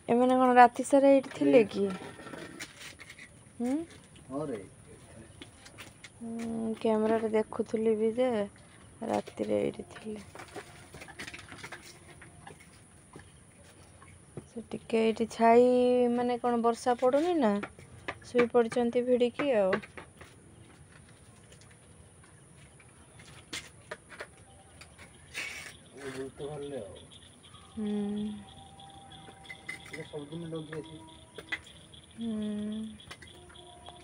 एमने कौन राति सारा ये थिले कि कैमरा रे देखुथुली भी जे राति रे ये थिले से टिके ये छाई माने कौन वर्षा पड़ुनी ना सुई पड़चंती भिड़िकी आ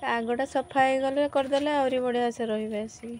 आगटा सफा हो गले करदेले आहरी बढ़िया से रही आसिक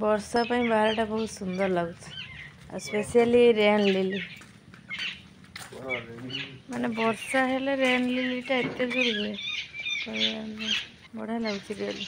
वर्षा पे बारटा बहुत सुंदर लगुच स्पेशली रेन लिली माने वर्षा हेले रेन लिली टा एते जोर हुए बढ़िया लगुच रियली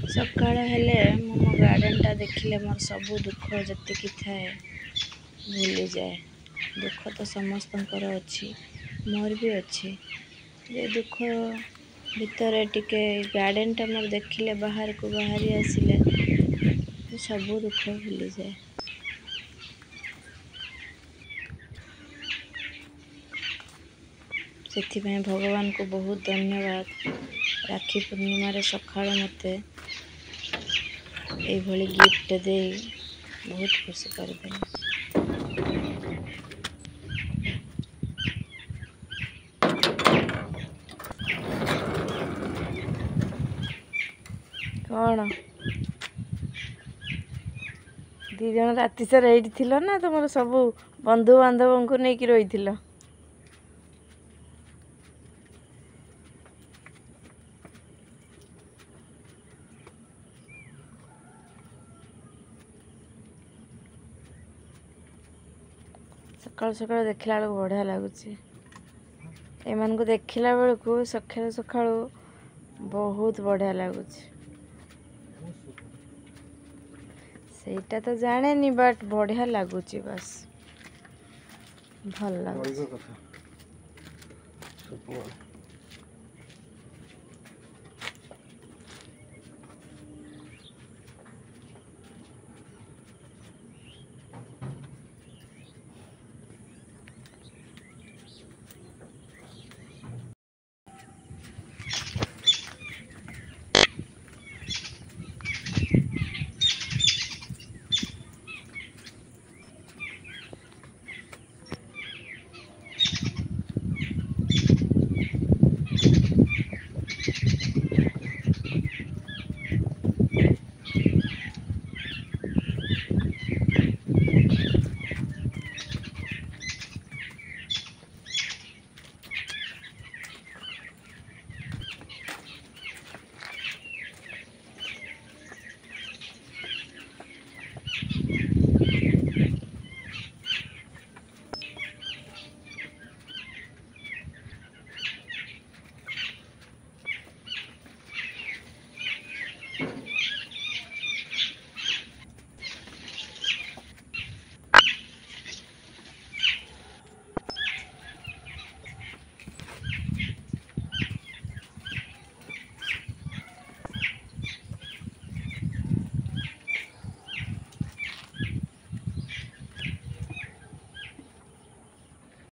सकाळ हेले मो गार्डन टा देखिले मोर सबू दुख जति थाए भूली जाए दुख तो समस्तंकर अच्छी मोर भी अच्छी ये दुख भितर टिके गार्डन टा मोर देखिले बाहर को बाहरी आसिले सबू दुख भूली जाए से भगवान को बहुत धन्यवाद राखी पूर्णिमा रे सकाळ मते ये भली गिफ्ट दे बहुत खुशी कर देले कौन दी जन राति सारा ये थिल ना तुम सब बंधु बांधव को लेकिन रही सकाल सकाल देखला बेलू बढ़िया लगुच एमान को देखला बेलू सकाल सकाल बहुत बढ़िया लगुच सेटा तो जाने नी बट बढ़िया लगुच बस भल लगुच।